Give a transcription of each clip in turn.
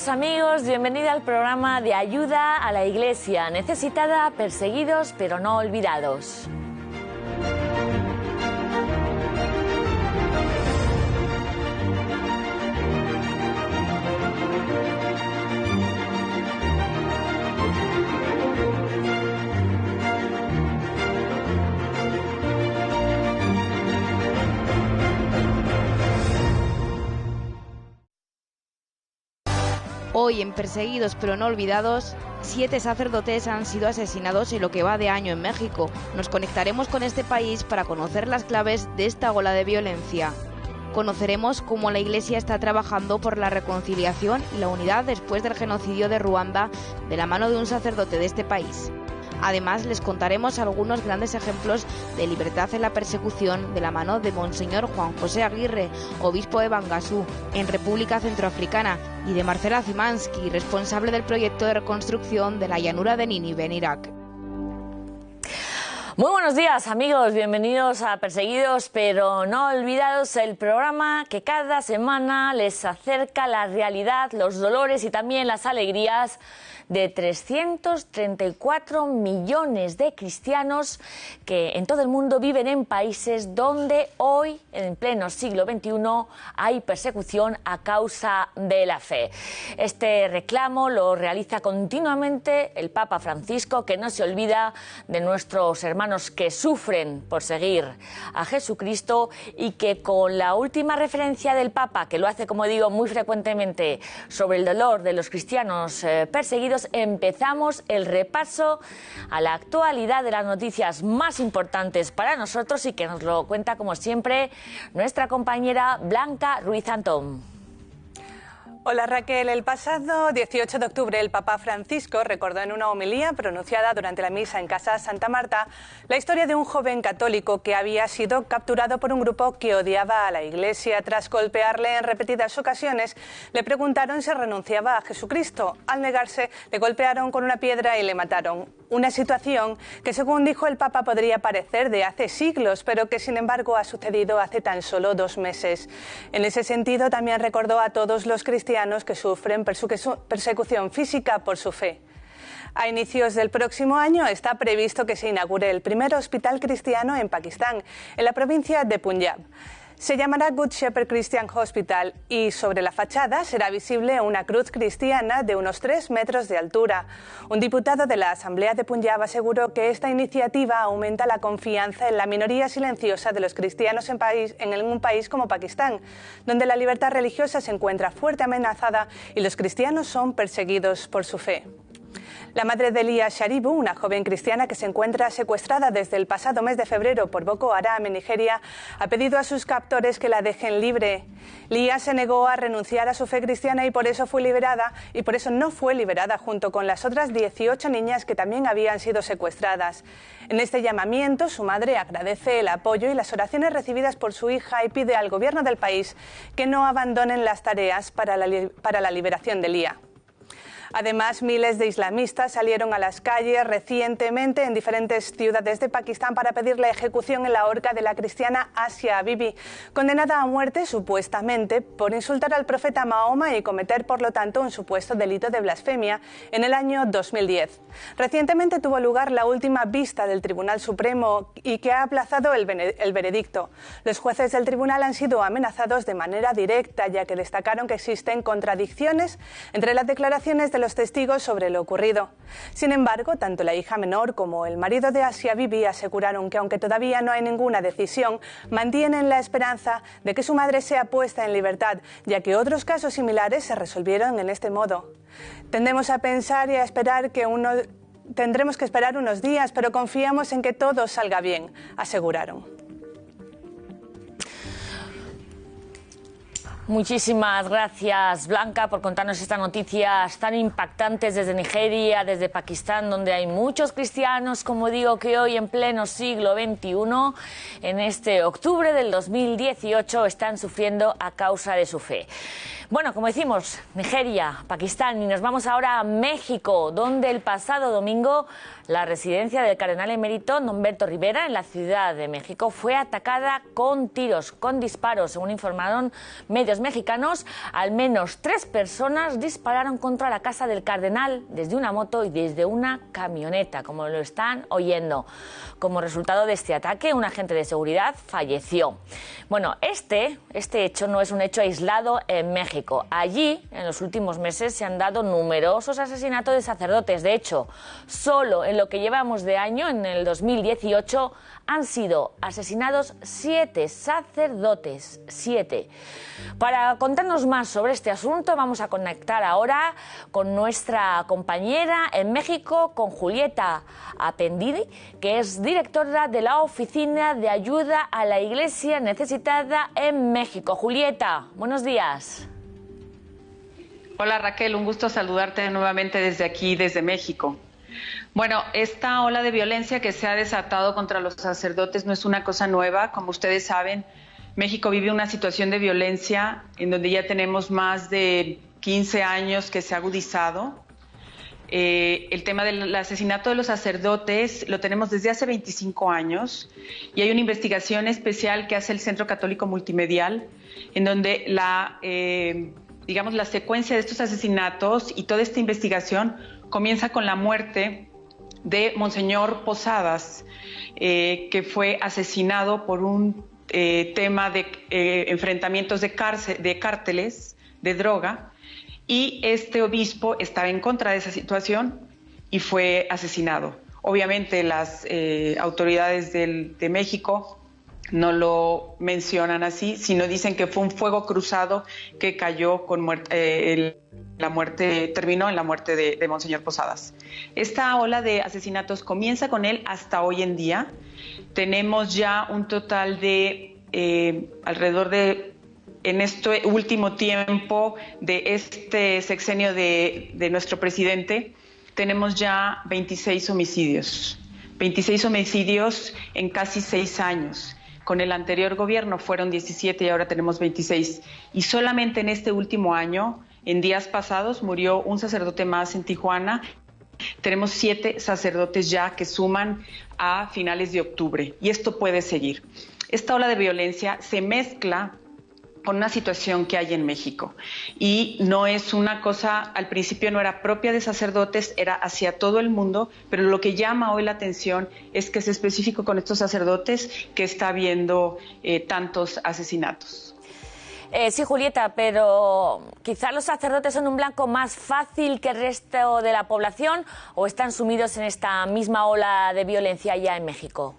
Saludos amigos, bienvenida al programa de ayuda a la Iglesia necesitada, perseguidos pero no olvidados. Hoy en Perseguidos pero no olvidados, 7 sacerdotes han sido asesinados en lo que va de año en México. Nos conectaremos con este país para conocer las claves de esta ola de violencia. Conoceremos cómo la Iglesia está trabajando por la reconciliación y la unidad después del genocidio de Ruanda de la mano de un sacerdote de este país. Además, les contaremos algunos grandes ejemplos de libertad en la persecución de la mano de Monseñor Juan José Aguirre, obispo de Bangasú, en República Centroafricana, y de Marcela Zimansky, responsable del proyecto de reconstrucción de la llanura de Nínive en Irak. Muy buenos días amigos, bienvenidos a Perseguidos pero no olvidados, el programa que cada semana les acerca la realidad, los dolores y también las alegrías de 334 millones de cristianos que en todo el mundo viven en países donde hoy, en pleno siglo XXI, hay persecución a causa de la fe. Este reclamo lo realiza continuamente el Papa Francisco, que no se olvida de nuestros hermanos que sufren por seguir a Jesucristo y que con la última referencia del Papa, que lo hace, como digo, muy frecuentemente, sobre el dolor de los cristianos perseguidos, empezamos el repaso a la actualidad de las noticias más importantes para nosotros y que nos lo cuenta, como siempre, nuestra compañera Blanca Ruiz Antón. Hola Raquel, el pasado 18 de octubre el Papa Francisco recordó en una homilía pronunciada durante la misa en Casa Santa Marta la historia de un joven católico que había sido capturado por un grupo que odiaba a la Iglesia. Tras golpearle en repetidas ocasiones, le preguntaron si renunciaba a Jesucristo. Al negarse, le golpearon con una piedra y le mataron. Una situación que, según dijo el Papa, podría parecer de hace siglos, pero que sin embargo ha sucedido hace tan solo 2 meses. En ese sentido, también recordó a todos los cristianos que sufren persecución física por su fe. A inicios del próximo año está previsto que se inaugure el primer hospital cristiano en Pakistán, en la provincia de Punjab. Se llamará Good Shepherd Christian Hospital y sobre la fachada será visible una cruz cristiana de unos 3 metros de altura. Un diputado de la Asamblea de Punjab aseguró que esta iniciativa aumenta la confianza en la minoría silenciosa de los cristianos en un país como Pakistán, donde la libertad religiosa se encuentra fuerte amenazada y los cristianos son perseguidos por su fe. La madre de Lia Sharibu, una joven cristiana que se encuentra secuestrada desde el pasado mes de febrero por Boko Haram en Nigeria, ha pedido a sus captores que la dejen libre. Lia se negó a renunciar a su fe cristiana y por eso no fue liberada junto con las otras 18 niñas que también habían sido secuestradas. En este llamamiento, su madre agradece el apoyo y las oraciones recibidas por su hija y pide al gobierno del país que no abandonen las tareas para la liberación de Lia. Además, miles de islamistas salieron a las calles recientemente en diferentes ciudades de Pakistán para pedir la ejecución en la horca de la cristiana Asia Bibi, condenada a muerte supuestamente por insultar al profeta Mahoma y cometer, por lo tanto, un supuesto delito de blasfemia en el año 2010. Recientemente tuvo lugar la última vista del Tribunal Supremo y que ha aplazado el veredicto. Los jueces del tribunal han sido amenazados de manera directa, ya que destacaron que existen contradicciones entre las declaraciones de los testigos sobre lo ocurrido. Sin embargo, tanto la hija menor como el marido de Asia Bibi aseguraron que, aunque todavía no hay ninguna decisión, mantienen la esperanza de que su madre sea puesta en libertad, ya que otros casos similares se resolvieron en este modo. Tendemos a pensar y a esperar tendremos que esperar unos días, pero confiamos en que todo salga bien, aseguraron. Muchísimas gracias, Blanca, por contarnos estas noticias tan impactantes desde Nigeria, desde Pakistán, donde hay muchos cristianos, como digo, que hoy en pleno siglo XXI, en este octubre del 2018, están sufriendo a causa de su fe. Bueno, como decimos, Nigeria, Pakistán, y nos vamos ahora a México, donde el pasado domingo la residencia del cardenal emérito Norberto Rivera en la Ciudad de México fue atacada con tiros, con disparos, según informaron medios medios mexicanos, al menos 3 personas dispararon contra la casa del cardenal desde una moto y desde una camioneta, como lo están oyendo. Como resultado de este ataque, un agente de seguridad falleció. Bueno, este hecho no es un hecho aislado en México. Allí, en los últimos meses, se han dado numerosos asesinatos de sacerdotes. De hecho, solo en lo que llevamos de año, en el 2018, han sido asesinados 7 sacerdotes. 7. Para contarnos más sobre este asunto, vamos a conectar ahora con nuestra compañera en México, con Julieta Apendidi, que es directora de la Oficina de Ayuda a la Iglesia Necesitada en México. Julieta, buenos días. Hola Raquel, un gusto saludarte nuevamente desde aquí, desde México. Bueno, esta ola de violencia que se ha desatado contra los sacerdotes no es una cosa nueva. Como ustedes saben, México vive una situación de violencia en donde ya tenemos más de 15 años que se ha agudizado. El tema del asesinato de los sacerdotes lo tenemos desde hace 25 años y hay una investigación especial que hace el Centro Católico Multimedial en donde la secuencia de estos asesinatos y toda esta investigación comienza con la muerte de Monseñor Posadas, que fue asesinado por un tema de enfrentamientos de cárteles de droga, y este obispo estaba en contra de esa situación y fue asesinado. Obviamente las autoridades de México no lo mencionan así, sino dicen que fue un fuego cruzado que cayó con terminó en la muerte de Monseñor Posadas. Esta ola de asesinatos comienza con él hasta hoy en día. Tenemos ya un total de alrededor de, en este último tiempo de este sexenio de nuestro presidente, tenemos ya 26 homicidios. 26 homicidios en casi 6 años. Con el anterior gobierno fueron 17 y ahora tenemos 26. Y solamente en este último año, en días pasados, murió un sacerdote más en Tijuana. Tenemos 7 sacerdotes ya que suman a finales de octubre. Y esto puede seguir. Esta ola de violencia se mezcla con una situación que hay en México. Y no es una cosa, al principio no era propia de sacerdotes, era hacia todo el mundo, pero lo que llama hoy la atención es que es específico con estos sacerdotes que está habiendo tantos asesinatos. Sí, Julieta, pero quizá los sacerdotes son un blanco más fácil que el resto de la población, ¿o están sumidos en esta misma ola de violencia ya en México?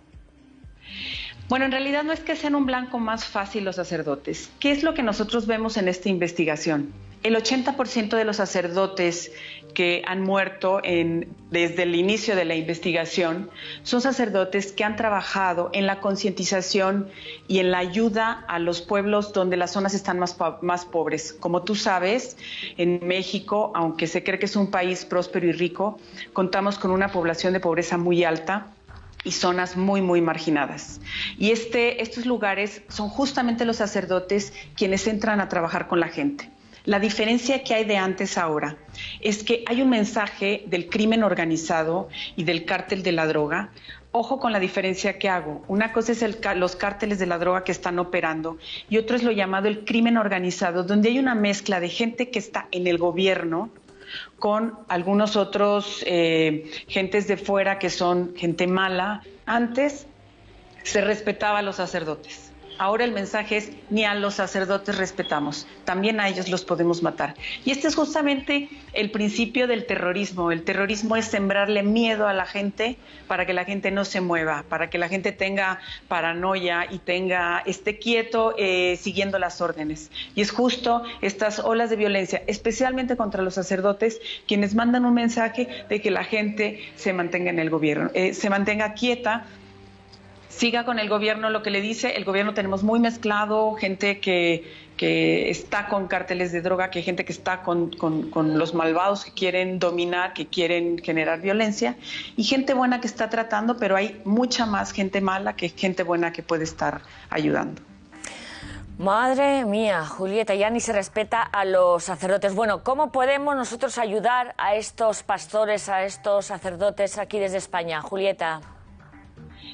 Bueno, en realidad no es que sean un blanco más fácil los sacerdotes. ¿Qué es lo que nosotros vemos en esta investigación? El 80% de los sacerdotes que han muerto desde el inicio de la investigación son sacerdotes que han trabajado en la concientización y en la ayuda a los pueblos donde las zonas están más pobres. Como tú sabes, en México, aunque se cree que es un país próspero y rico, contamos con una población de pobreza muy alta y zonas muy, muy marginadas. Y estos lugares son justamente los sacerdotes quienes entran a trabajar con la gente. La diferencia que hay de antes a ahora es que hay un mensaje del crimen organizado y del cártel de la droga. Ojo con la diferencia que hago. Una cosa es los cárteles de la droga que están operando y otro es lo llamado el crimen organizado, donde hay una mezcla de gente que está en el gobierno con algunos otros gentes de fuera que son gente mala. Antes se respetaba a los sacerdotes. Ahora el mensaje es, ni a los sacerdotes respetamos, también a ellos los podemos matar. Y este es justamente el principio del terrorismo. El terrorismo es sembrarle miedo a la gente para que la gente no se mueva, para que la gente tenga paranoia y esté quieto siguiendo las órdenes. Y es justo estas olas de violencia, especialmente contra los sacerdotes, quienes mandan un mensaje de que la gente se mantenga en el gobierno, se mantenga quieta, siga con el gobierno lo que le dice. El gobierno tenemos muy mezclado, gente que está con cárteles de droga, que hay gente que está con los malvados que quieren dominar, que quieren generar violencia, y gente buena que está tratando, pero hay mucha más gente mala que gente buena que puede estar ayudando. Madre mía, Julieta, ya ni se respeta a los sacerdotes. Bueno, ¿cómo podemos nosotros ayudar a estos pastores, a estos sacerdotes aquí desde España? Julieta.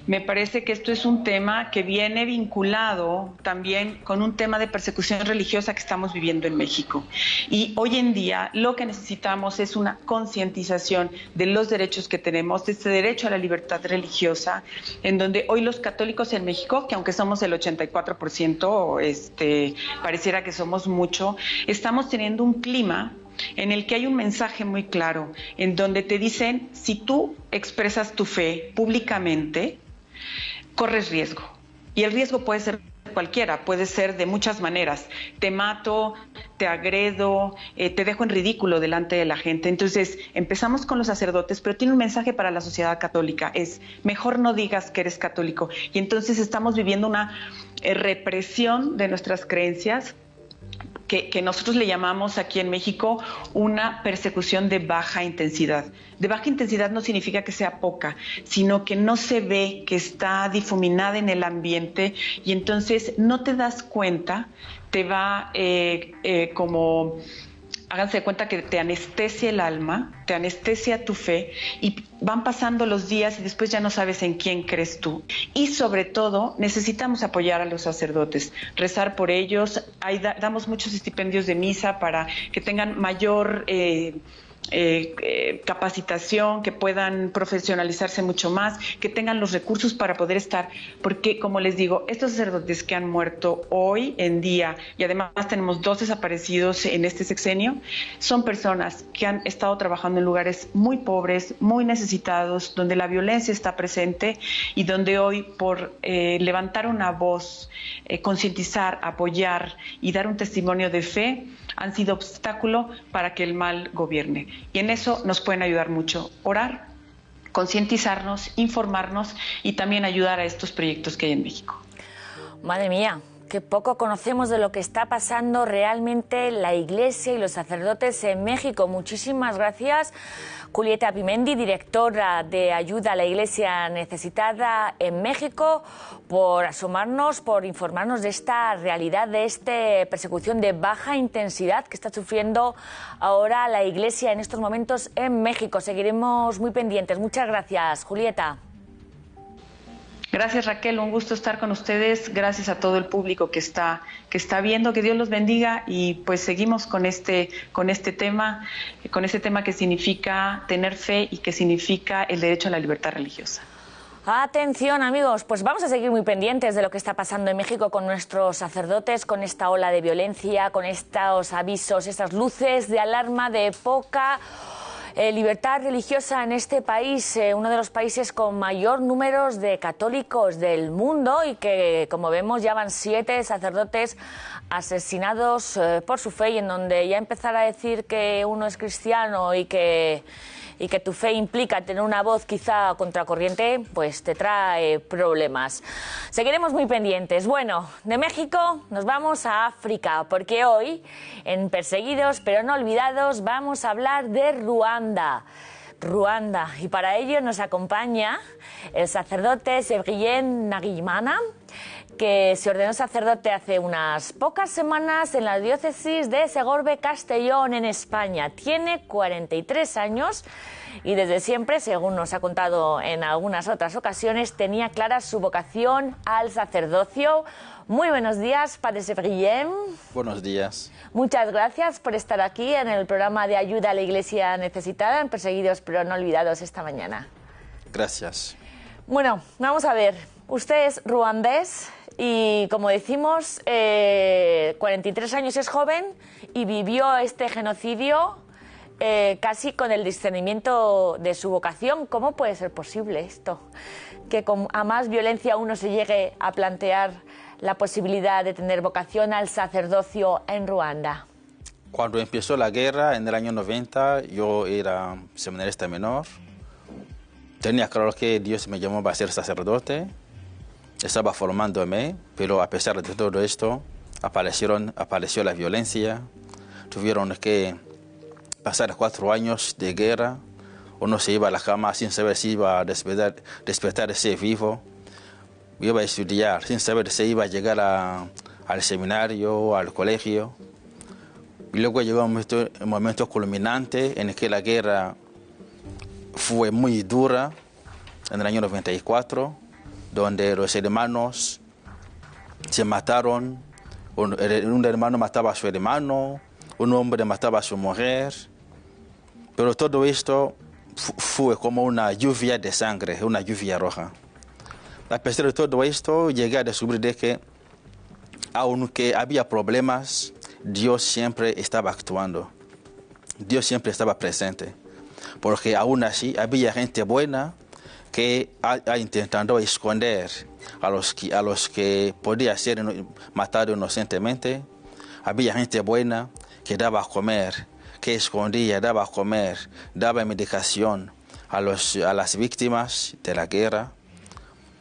Me parece que esto es un tema que viene vinculado también con un tema de persecución religiosa que estamos viviendo en México. Y hoy en día lo que necesitamos es una concientización de los derechos que tenemos, de este derecho a la libertad religiosa, en donde hoy los católicos en México, que aunque somos el 84%, pareciera que somos mucho, estamos teniendo un clima en el que hay un mensaje muy claro, en donde te dicen, si tú expresas tu fe públicamente, corres riesgo. Y el riesgo puede ser cualquiera, puede ser de muchas maneras. Te mato, te agredo, te dejo en ridículo delante de la gente. Entonces, empezamos con los sacerdotes, pero tiene un mensaje para la sociedad católica, es mejor no digas que eres católico. Y entonces estamos viviendo una represión de nuestras creencias, que nosotros le llamamos aquí en México una persecución de baja intensidad. De baja intensidad no significa que sea poca, sino que no se ve, que está difuminada en el ambiente y entonces no te das cuenta, te va como... Háganse de cuenta que te anestesia el alma, te anestesia tu fe y van pasando los días y después ya no sabes en quién crees tú. Y sobre todo necesitamos apoyar a los sacerdotes, rezar por ellos. Damos muchos estipendios de misa para que tengan mayor capacitación, que puedan profesionalizarse mucho más, que tengan los recursos para poder estar, porque como les digo, estos sacerdotes que han muerto hoy en día, y además tenemos 2 desaparecidos en este sexenio, son personas que han estado trabajando en lugares muy pobres, muy necesitados, donde la violencia está presente y donde hoy por levantar una voz, concientizar, apoyar y dar un testimonio de fe, han sido obstáculo para que el mal gobierne. Y en eso nos pueden ayudar mucho. Orar, concientizarnos, informarnos y también ayudar a estos proyectos que hay en México. Madre mía, qué poco conocemos de lo que está pasando realmente la Iglesia y los sacerdotes en México. Muchísimas gracias, Julieta Apimendi, directora de Ayuda a la Iglesia Necesitada en México, por asomarnos, por informarnos de esta realidad, de esta persecución de baja intensidad que está sufriendo ahora la Iglesia en estos momentos en México. Seguiremos muy pendientes. Muchas gracias, Julieta. Gracias, Raquel, un gusto estar con ustedes, gracias a todo el público que está viendo, que Dios los bendiga y pues seguimos con este tema que significa tener fe y que significa el derecho a la libertad religiosa. Atención, amigos, pues vamos a seguir muy pendientes de lo que está pasando en México con nuestros sacerdotes, con esta ola de violencia, con estos avisos, estas luces de alarma de poca libertad religiosa en este país, uno de los países con mayor número de católicos del mundo y que, como vemos, ya van 7 sacerdotes asesinados por su fe, y en donde ya empezar a decir que uno es cristiano y que tu fe implica tener una voz quizá contracorriente, pues te trae problemas. Seguiremos muy pendientes. Bueno, de México nos vamos a África, porque hoy, en Perseguidos pero no olvidados, vamos a hablar de Ruanda. Ruanda, y para ello nos acompaña el sacerdote Cyprien Nagimana, que se ordenó sacerdote hace unas pocas semanas en la diócesis de Segorbe-Castellón, en España. Tiene 43 años y desde siempre, según nos ha contado en algunas otras ocasiones, tenía clara su vocación al sacerdocio. Muy buenos días, Padre Cyprien. Buenos días. Muchas gracias por estar aquí en el programa de Ayuda a la Iglesia Necesitada, en Perseguidos pero no olvidados, esta mañana. Gracias. Bueno, vamos a ver. Usted es ruandés y, como decimos, 43 años, es joven y vivió este genocidio casi con el discernimiento de su vocación. ¿Cómo puede ser posible esto? Que a más violencia uno se llegue a plantear la posibilidad de tener vocación al sacerdocio en Ruanda. Cuando empezó la guerra en el año 90, yo era seminarista menor. Tenía claro que Dios me llamó para ser sacerdote. Estaba formándome, pero a pesar de todo esto, apareció la violencia. Tuvieron que pasar 4 años de guerra. Uno se iba a la cama sin saber si iba a despertarse vivo. Iba a estudiar sin saber si iba a llegar al seminario, al colegio. Y luego llegó un momento culminante en el que la guerra fue muy dura, en el año 94. donde los hermanos se mataron, un hermano mataba a su hermano, un hombre mataba a su mujer, pero todo esto fue como una lluvia de sangre, una lluvia roja. A pesar de todo esto, llegué a descubrir de que, aunque había problemas, Dios siempre estaba actuando. Dios siempre estaba presente. Porque aún así había gente buena que ha intentado esconder a los que podía ser matado inocentemente. Había gente buena que daba a comer, que escondía, daba a comer, daba medicación a las víctimas de la guerra.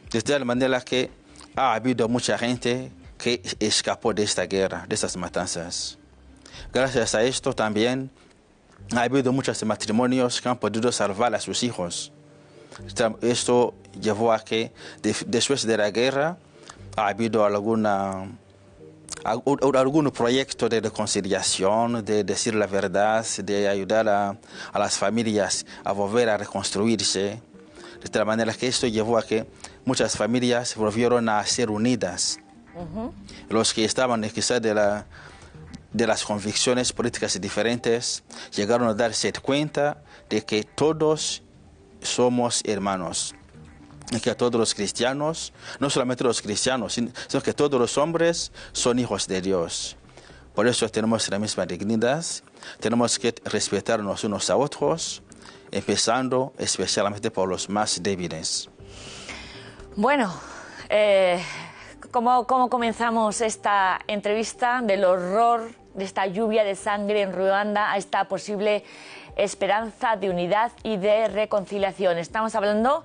De tal manera que ha habido mucha gente que escapó de esta guerra, de estas matanzas. Gracias a esto también ha habido muchos matrimonios que han podido salvar a sus hijos. Esto llevó a que después de la guerra ha habido algún proyecto de reconciliación, de decir la verdad, de ayudar a las familias a volver a reconstruirse. De tal manera que esto llevó a que muchas familias volvieron a ser unidas. Los que estaban quizás de las convicciones políticas diferentes llegaron a darse cuenta de que todos somos hermanos. Y que todos los cristianos, no solamente los cristianos, sino que todos los hombres son hijos de Dios. Por eso tenemos la misma dignidad, tenemos que respetarnos unos a otros, empezando especialmente por los más débiles. Bueno, ¿cómo comenzamos esta entrevista del horror de esta lluvia de sangre en Ruanda a esta posible esperanza de unidad y de reconciliación? Estamos hablando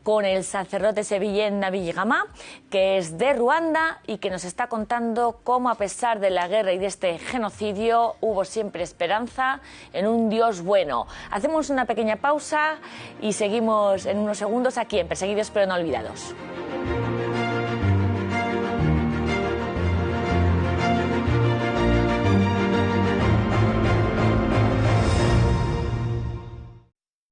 con el sacerdote sevillén Nabil Gama, que es de Ruanda y que nos está contando cómo, a pesar de la guerra y de este genocidio, hubo siempre esperanza en un Dios bueno. Hacemos una pequeña pausa y seguimos en unos segundos aquí en Perseguidos pero no olvidados.